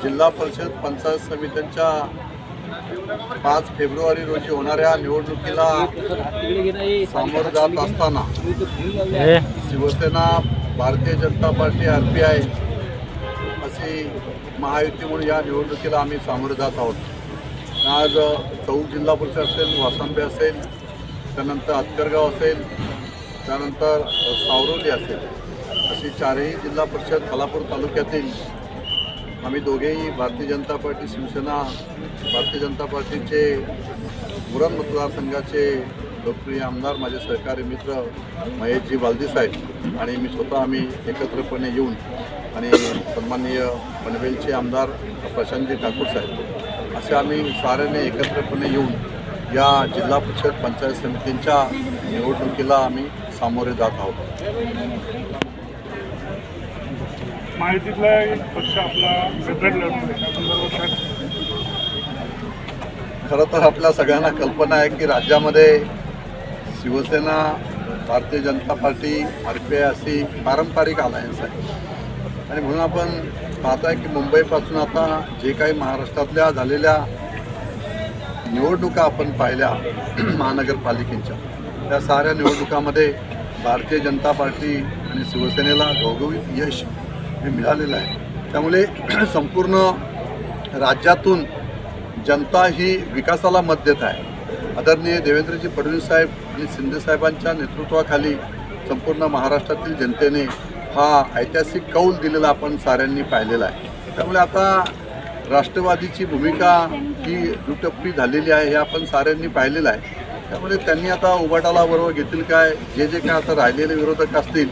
जिल्हा परिषद पंचायत समित्यांच्या 5 फेब्रुवारी रोजी होणाऱ्या निवडणुकीला सामोरं जात असताना शिवसेना, भारतीय जनता पार्टी, RPI अशी महायुती म्हणून या निवडणुकीला आम्ही सामोरं जात आहोत। आज चौक जिल्हा परिषद असेल, वासंबे असेल, त्यानंतर अत्करगाव असेल, त्यानंतर सावरोली असेल, अशी 4ही जिल्हा परिषद खालापूर तालुक्यातील आम्ही दोघेही भारतीय जनता पार्टी, शिवसेना, भारतीय जनता पार्टीचे उरण मतदारसंघाचे लोकप्रिय आमदार, माझे सहकारी मित्र महेशजी बालदी साहेब आणि मी स्वतः आम्ही एकत्रपणे येऊन आणि सन्माननीय पनवेलचे आमदार प्रशांतजी ठाकूर साहेब असे आम्ही साऱ्याने एकत्रपणे येऊन या जिल्हा परिषद पंचायत समितींच्या निवडणुकीला आम्ही सामोरे जात आहोत। माहितीतला एक पक्ष आपला सेपरेट लढतो। खरं तर आपल्या सगळ्यांना कल्पना आहे की राज्यामध्ये शिवसेना, भारतीय जनता पार्टी, RPI अशी पारंपरिक अलायन्स आहे आणि म्हणून आपण पाहताय की मुंबईपासून आता जे काही महाराष्ट्रातल्या झालेल्या निवडणुका आपण पाहिल्या महानगरपालिकेच्या, त्या साऱ्या निवडणुकामध्ये भारतीय जनता पार्टी आणि शिवसेनेला घवघवीत यश हे मिळालेलं आहे। त्यामुळे संपूर्ण राज्यातून जनता ही विकासाला मत देत आहे। आदरणीय देवेंद्रजी फडणवीस साहेब आणि शिंदे साहेबांच्या नेतृत्वाखाली संपूर्ण महाराष्ट्रातील जनतेने हा ऐतिहासिक कौल दिलेला आपण साऱ्यांनी पाहिलेला आहे। त्यामुळे आता राष्ट्रवादीची भूमिका ही दुटप्पी झालेली आहे हे आपण साऱ्यांनी पाहिलेलं आहे। त्यामुळे त्यांनी आता उबाटाला बरोबर घेतील काय, जे काय आता राहिलेले विरोधक असतील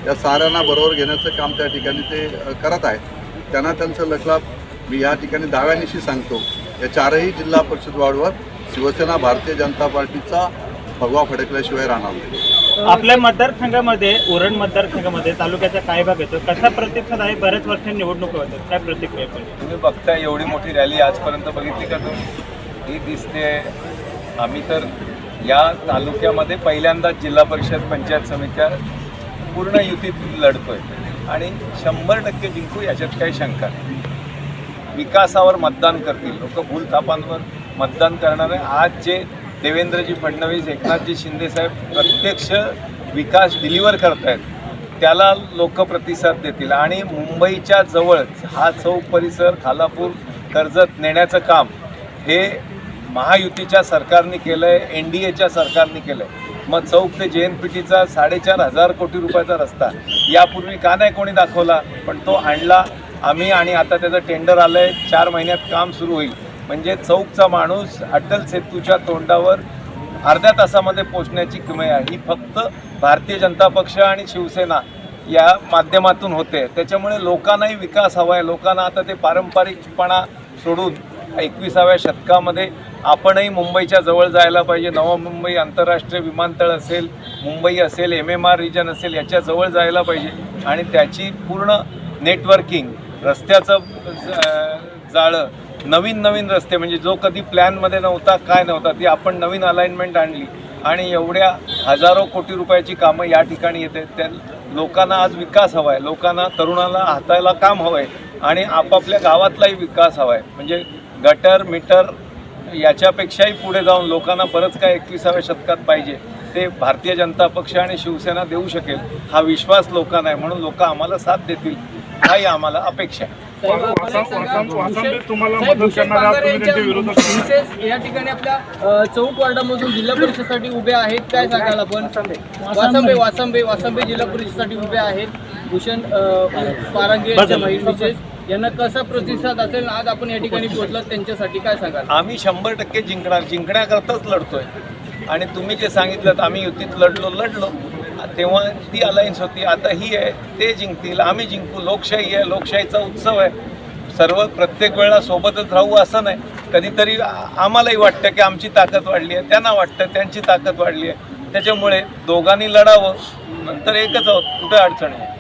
या साऱ्यांना बरोबर घेण्याचं काम त्या ठिकाणी ते करत आहेत। त्यांना त्यांचं लक्षात मी या ठिकाणी दाव्यानिशी सांगतो, या 4ही जिल्हा परिषद वार्डवर शिवसेना, भारतीय जनता पार्टीचा भगवा फडकल्याशिवाय राहणार नाही। आपल्या मतदारसंघामध्ये, उरण मतदारसंघामध्ये तालुक्याचा काय भाग येतो, कसा प्रतिसाद आहे? बऱ्याच वर्षांनी निवडणूक होतात, काय प्रतिक्रिया? तुम्ही बघताय एवढी मोठी रॅली आजपर्यंत बघितली का तुम्ही? ही दिसते। आम्ही तर या तालुक्यामध्ये पहिल्यांदाच जिल्हा परिषद पंचायत समित्या पूर्ण युतीत लढतोय आणि 100% जिंकू, याच्यात काही शंका नाही। विकासावर मतदान करतील लोक, भूलथापांवर मतदान करणार आहे। आज जे देवेंद्रजी फडणवीस, एकनाथजी शिंदेसाहेब प्रत्यक्ष विकास डिलिव्हर करत आहेत त्याला लोक प्रतिसाद देतील आणि मुंबईच्या जवळ हा चौक परिसर, खालापूर, कर्जत नेण्याचं काम हे महायुतीच्या सरकारने केलं आहे, NDAच्या सरकारने केलं आहे। मग चौक ते JNPTचा 4,500 कोटी रुपयाचा रस्ता यापूर्वी का नाही कोणी दाखवला, पण तो आणला आम्ही आणि आता त्याचं टेंडर आलं आहे, 4 महिन्यात काम सुरू होईल। म्हणजे चौकचा माणूस अटल सेतूच्या तोंडावर अर्ध्या तासामध्ये पोचण्याची किमया ही फक्त भारतीय जनता पक्ष आणि शिवसेना या माध्यमातून होते। त्याच्यामुळे लोकांनाही विकास हवा आहे। लोकांना आता ते पारंपरिकपणा सोडून 21व्या शतकामध्ये आपणही मुंबईच्या जवळ जायला पाहिजे। नवा मुंबई आंतरराष्ट्रीय विमानतळ असेल, मुंबई असेल, MMR रिजन असेल, याच्या जवळ जायला पाहिजे आणि त्याची पूर्ण नेटवर्किंग, रस्त्याचं जाळं, नवीन रस्ते म्हणजे जो कधी प्लॅनमध्ये नव्हता, काय नव्हता, ती आपण नवीन अलाइनमेंट आणली आणि एवढ्या हजारो कोटी रुपयाची कामं या ठिकाणी येते। त्या लोकांना आज विकास हवा आहे, लोकांना, तरुणाला हाताला काम हवं आहे आणि आपापल्या गावातलाही विकास हवा आहे। म्हणजे गटर, मीटर याच्यापेक्षाही पुढे जाऊन लोकांना बरंच काय 21व्या शतकात पाहिजे ते भारतीय जनता पक्ष आणि शिवसेना देऊ शकेल हा विश्वास लोकांना आहे। म्हणून लोक आम्हाला साथ देतील हाही आम्हाला अपेक्षा आहे। तुम्हाला मदत करणारा तुम्ही त्यांच्या विरोधात या ठिकाणी आपल्या चौक वार्डामधून जिल्हा परिषदेसाठी उभे आहेत, काय सांगाल आपण? वासंबे जिल्हा परिषदेसाठी उभे आहेत, भूषण पारांगे विशेष यांना कसा प्रतिसाद असेल? आज आपण या ठिकाणी पोहोचलात, त्यांच्यासाठी काय सांगाल? आम्ही 100% जिंकणार, जिंकण्याकरताच लढतोय आणि तुम्ही जे सांगितलं आम्ही युतीत लढलो तेव्हा ती अलायन्स होती, आता ही आहे, ते जिंकतील, आम्ही जिंकू। लोकशाही आहे, लोकशाहीचा उत्सव आहे, सर्व प्रत्येक वेळेला सोबतच राहू असं नाही। कधीतरी आम्हालाही वाटतं की आमची ताकद वाढली आहे, त्यांना वाटतं त्यांची ताकद वाढली आहे, त्याच्यामुळे दोघांनी लढावं, नंतर एकच आहोत, कुठे अडचण आहे।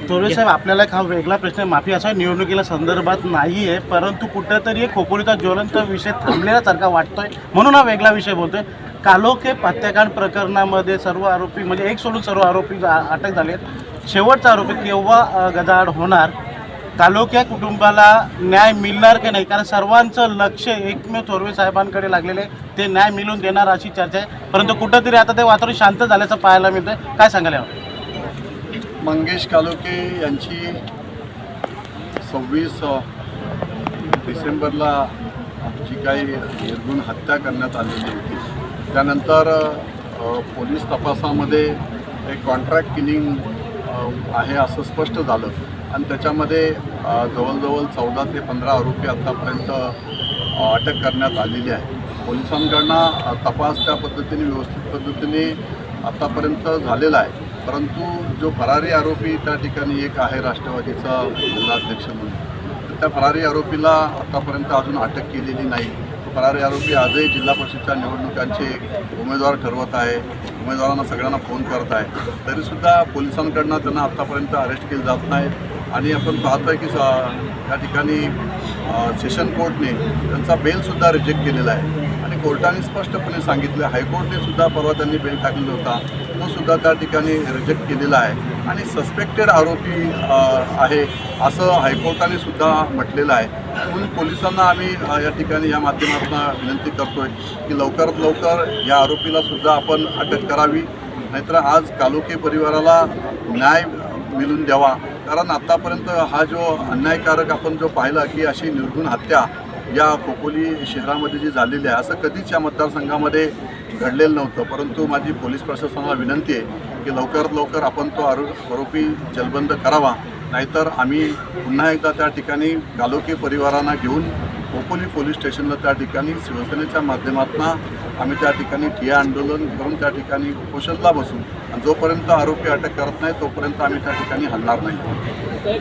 तोरे साहेब, आपल्याला एक हा वेगळा प्रश्न, माफी असा निवडणुकीला संदर्भात नाही आहे, परंतु कुठेतरी एक खोपोलीचा ज्वलंत विषय थांबलेल्यासारखा वाटतोय म्हणून हा वेगळा विषय बोलतोय। कालोखे हत्याकांड प्रकरणामध्ये सर्व आरोपी म्हणजे एक सोडून सर्व आरोपी अटक झाले आहेत, शेवटचा आरोपी केव्हा गजाआड होणार कालोख्या कुटुंबाला न्याय मिळणार की नाही, कारण सर्वांचं लक्ष एकमेव थोरवे साहेबांकडे लागलेले आहे, ते न्याय मिळवून देणार अशी चर्चा आहे. परंतु कुठंतरी आता ते वातावरण शांत झाल्याचं पाहायला मिळतंय. काय सांगाल यावर? मंगेश कालोखे यांची 26 डिसेंबरला जी काही निर्घृण हत्या करण्यात आलेली होती, त्यानंतर पोलीस तपासामध्ये एक कॉन्ट्रॅक्ट किलिंग आहे असं स्पष्ट झालं आणि त्याच्यामध्ये जवळजवळ 14 ते 15 आरोपी आत्तापर्यंत अटक करण्यात आलेली आहे. पोलिसांकडनं तपास त्या पद्धतीने व्यवस्थित पद्धतीने आत्तापर्यंत झालेला आहे. परंतु जो फरारी आरोपी त्या ठिकाणी एक आहे राष्ट्रवादीचा जिल्हाध्यक्ष म्हणून, तर त्या फरारी आरोपीला आत्तापर्यंत अजून अटक केलेली नाही. फरारी आरोपी आजही जिल्हा परिषदच्या निवडणुकांचे उमेदवार ठरवत आहे, उमेदवारांना सगळ्यांना फोन करत आहे, तरीसुद्धा पोलिसांकडनं त्यांना आत्तापर्यंत अरेस्ट केलं जात नाही. आणि आपण पाहतोय की त्या ठिकाणी सेशन कोर्टने त्यांचा बेलसुद्धा रिजेक्ट केलेला आहे आणि कोर्टाने स्पष्टपणे सांगितलं, हायकोर्टने सुद्धा परवा त्यांनी बेल टाकलेला होता, तो सुद्धा त्या ठिकाणी रिजेक्ट केलेला आहे आणि सस्पेक्टेड आरोपी आहे असं हायकोर्टाने सुद्धा म्हटलेलं आहे. म्हणून पोलिसांना आम्ही या ठिकाणी या माध्यमातून विनंती करतोय की लवकरात लवकर या आरोपीला सुद्धा आपण अटक करावी, नाहीतर आज कालोखे परिवाराला न्याय मिळून द्यावा. कारण आत्तापर्यंत हा जो अन्यायकारक आपण जो पाहिला की अशी निर्घृण हत्या या खोपोली शहरामध्ये जी झालेली आहे, असं कधीच या मतदारसंघामध्ये घडलेलं नव्हतं. परंतु माझी पोलीस प्रशासनाला विनंती आहे की लवकरात लवकर आपण तो आरोपी जेलबंद करावा, नाहीतर आम्ही पुन्हा एकदा त्या ठिकाणी कालोखे परिवारांना घेऊन खोपोली पोलीस स्टेशनला त्या ठिकाणी शिवसेनेच्या माध्यमातून आम्ही त्या ठिकाणी ठिय्या आंदोलन करून त्या ठिकाणी उपोषणला बसू आणि जोपर्यंत आरोपी अटक करत नाही तोपर्यंत आम्ही त्या ठिकाणी हलणार नाही.